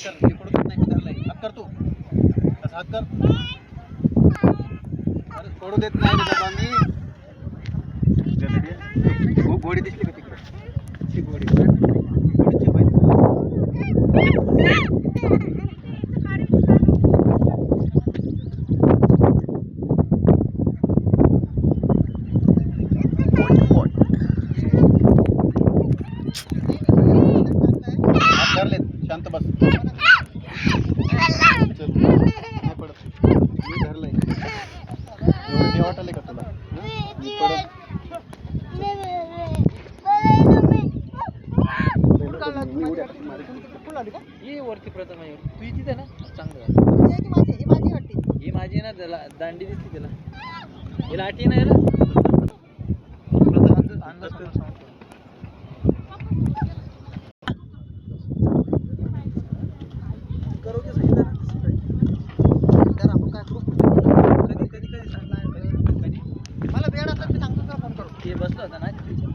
कर इकडून देत नाही मी धरलाय हात कर तू तसा हात कर अरे सोडू देत नाही रे बाबा मी घोडी दिसली का तिकडे ती घोडी घोडीची बाई शांत बस चल नाही पडत मी धरलंय एवढं वाटलंय का तुला मी पडत ये वरती प्रथम आहे तू तिथे ना चांगलं ही माझी ना त्याला दांडी दिसते त्याला ही लाठी ना याला अंदाज करोगे सही आपण काय करू कधी सांगणार कधी मला वेळ असला की सांगतो का फोन करू ते बसलो होता ना